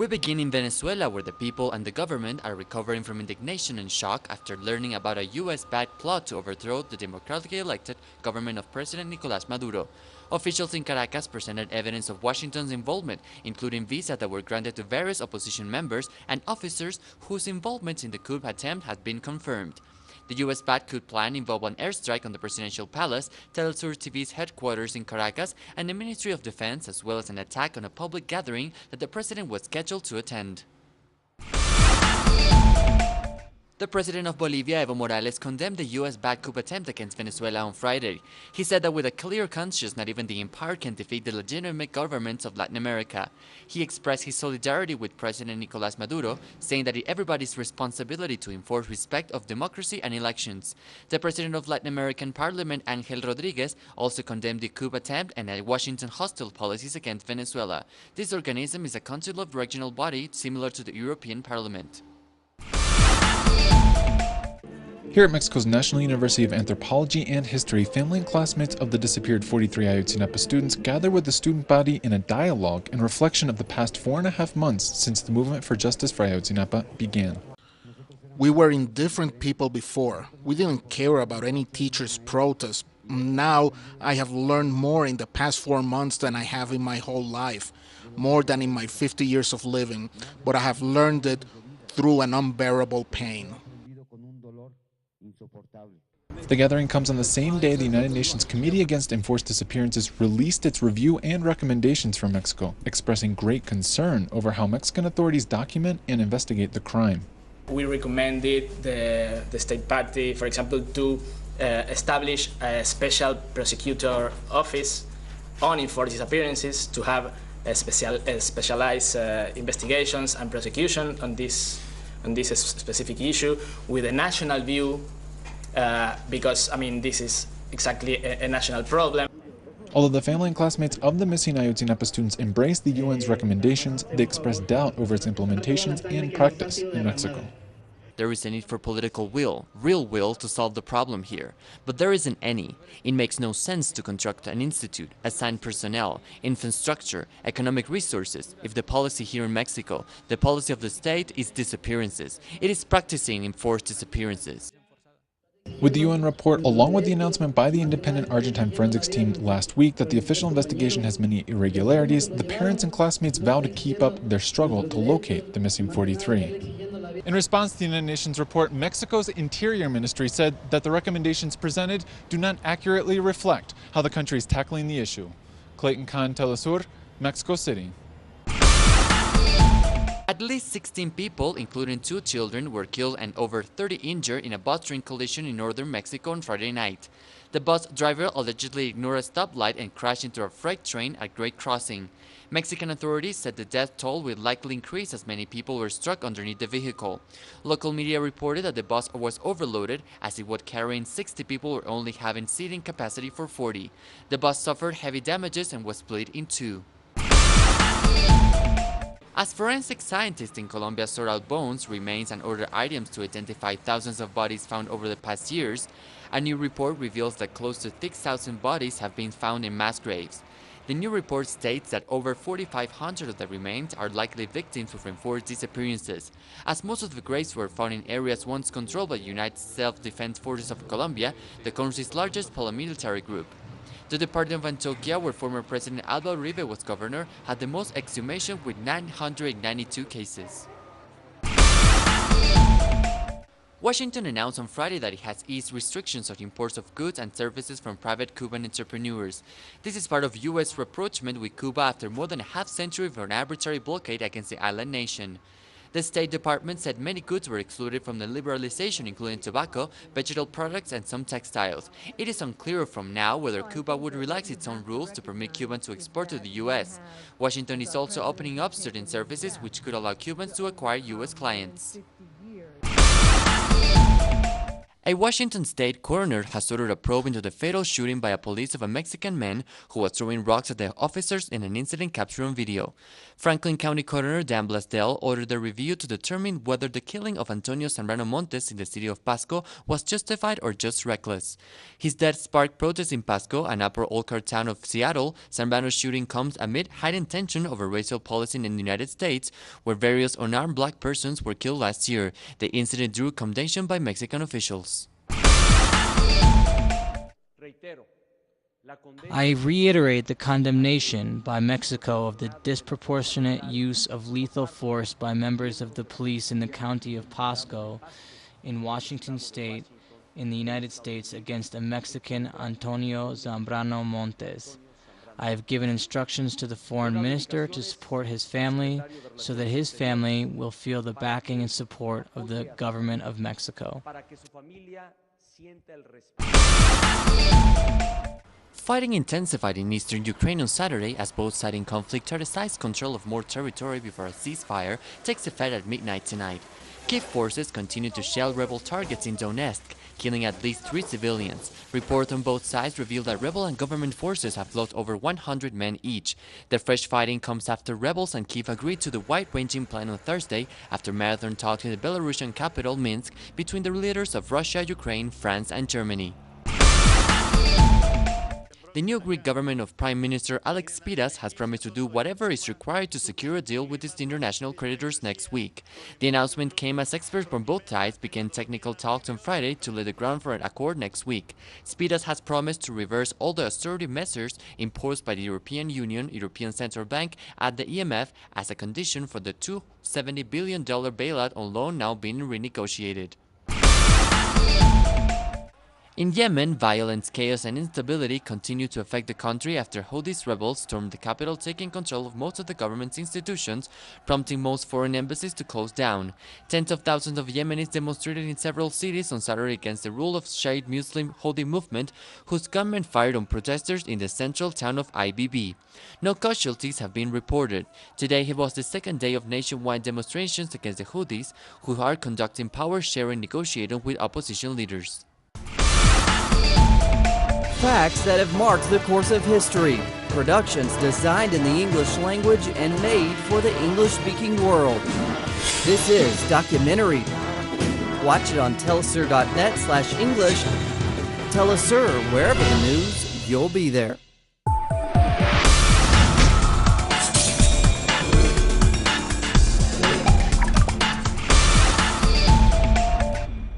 We begin in Venezuela, where the people and the government are recovering from indignation and shock after learning about a US-backed plot to overthrow the democratically elected government of President Nicolás Maduro. Officials in Caracas presented evidence of Washington's involvement, including visas that were granted to various opposition members and officers whose involvement in the coup attempt had been confirmed. The US-backed coup plan involved an airstrike on the presidential palace, Telesur TV's headquarters in Caracas, and the Ministry of Defense, as well as an attack on a public gathering that the president was scheduled to attend. The president of Bolivia, Evo Morales, condemned the US-backed coup attempt against Venezuela on Friday. He said that with a clear conscience, not even the empire can defeat the legitimate governments of Latin America. He expressed his solidarity with President Nicolás Maduro, saying that it's everybody's responsibility to enforce respect of democracy and elections. The president of Latin American Parliament, Angel Rodriguez, also condemned the coup attempt and Washington's hostile policies against Venezuela. This organism is a council of regional body similar to the European Parliament. Here at Mexico's National University of Anthropology and History, family and classmates of the disappeared 43 Ayotzinapa students gather with the student body in a dialogue and reflection of the past 4.5 months since the movement for justice for Ayotzinapa began. We were indifferent people before. We didn't care about any teacher's protest. Now I have learned more in the past 4 months than I have in my whole life, more than in my 50 years of living, but I have learned it through an unbearable pain. The gathering comes on the same day the United Nations Committee Against Enforced Disappearances released its review and recommendations for Mexico, expressing great concern over how Mexican authorities document and investigate the crime. We recommended the state party, for example, to establish a special prosecutor office on enforced disappearances, to have specialized investigations and prosecution on this specific issue with a national view, because, I mean, this is exactly a national problem. Although the family and classmates of the missing Ayotzinapa students embraced the UN's recommendations, they expressed doubt over its implementations and practice in Mexico. There is a need for political will, real will, to solve the problem here. But there isn't any. It makes no sense to construct an institute, assign personnel, infrastructure, economic resources, if the policy here in Mexico, the policy of the state, is disappearances. It is practicing enforced disappearances. With the UN report, along with the announcement by the independent Argentine forensics team last week that the official investigation has many irregularities, the parents and classmates vow to keep up their struggle to locate the missing 43. In response to the United Nations report, Mexico's Interior Ministry said that the recommendations presented do not accurately reflect how the country is tackling the issue. CLAYTON, Telesur, Mexico City. At least 16 people, including 2 children, were killed and over 30 injured in a bus train collision in northern Mexico on Friday night. The bus driver allegedly ignored a stoplight and crashed into a freight train at Great Crossing. Mexican authorities said the death toll will likely increase as many people were struck underneath the vehicle. Local media reported that the bus was overloaded as it was carrying 60 people or only having seating capacity for 40. The bus suffered heavy damages and was split in 2. As forensic scientists in Colombia sort out bones, remains and other items to identify thousands of bodies found over the past years, a new report reveals that close to 6,000 bodies have been found in mass graves. The new report states that over 4,500 of the remains are likely victims of enforced disappearances, as most of the graves were found in areas once controlled by the United Self-Defense Forces of Colombia, the country's largest paramilitary group. The Department of Antioquia, where former President Álvaro Uribe was governor, had the most exhumation with 992 cases. Washington announced on Friday that it has eased restrictions on imports of goods and services from private Cuban entrepreneurs. This is part of U.S. rapprochement with Cuba after more than a half-century of an arbitrary blockade against the island nation. The State Department said many goods were excluded from the liberalization, including tobacco, vegetable products, and some textiles. It is unclear from now whether Cuba would relax its own rules to permit Cubans to export to the U.S. Washington is also opening up certain services which could allow Cubans to acquire U.S. clients. A Washington state coroner has ordered a probe into the fatal shooting by a police of a Mexican man who was throwing rocks at the officers in an incident captured on video. Franklin County Coroner Dan Blasdell ordered the review to determine whether the killing of Antonio Zambrano Montes in the city of Pasco was justified or just reckless. His death sparked protests in Pasco, an upper Olcott town of Seattle. Zambrano's shooting comes amid heightened tension over racial policing in the United States, where various unarmed black persons were killed last year. The incident drew condemnation by Mexican officials. I reiterate the condemnation by Mexico of the disproportionate use of lethal force by members of the police in the county of Pasco in Washington state in the United States against a Mexican, Antonio Zambrano Montes. I have given instructions to the foreign minister to support his family so that his family will feel the backing and support of the government of Mexico. Fighting intensified in eastern Ukraine on Saturday as both sides in conflict try to seize control of more territory before a ceasefire takes effect at midnight tonight. Kiev forces continue to shell rebel targets in Donetsk, killing at least 3 civilians. Reports on both sides reveal that rebel and government forces have lost over 100 men each. The fresh fighting comes after rebels and Kiev agreed to the wide-ranging plan on Thursday after marathon talks in the Belarusian capital Minsk between the leaders of Russia, Ukraine, France and Germany. The new Greek government of Prime Minister Alex Tsipras has promised to do whatever is required to secure a deal with its international creditors next week. The announcement came as experts from both sides began technical talks on Friday to lay the ground for an accord next week. Tsipras has promised to reverse all the austerity measures imposed by the European Union, European Central Bank, and the IMF as a condition for the $270 billion bailout on loan now being renegotiated. In Yemen, violence, chaos and instability continue to affect the country after Houthi rebels stormed the capital, taking control of most of the government's institutions, prompting most foreign embassies to close down. Tens of thousands of Yemenis demonstrated in several cities on Saturday against the rule of Shiite Muslim Houthi movement, whose gunmen fired on protesters in the central town of Ibb. No casualties have been reported. Today was the second day of nationwide demonstrations against the Houthis, who are conducting power-sharing negotiations with opposition leaders. Facts that have marked the course of history. Productions designed in the English language and made for the English-speaking world. This is Documentary. Watch it on telesur.net/English. Telesur, wherever the news, you'll be there.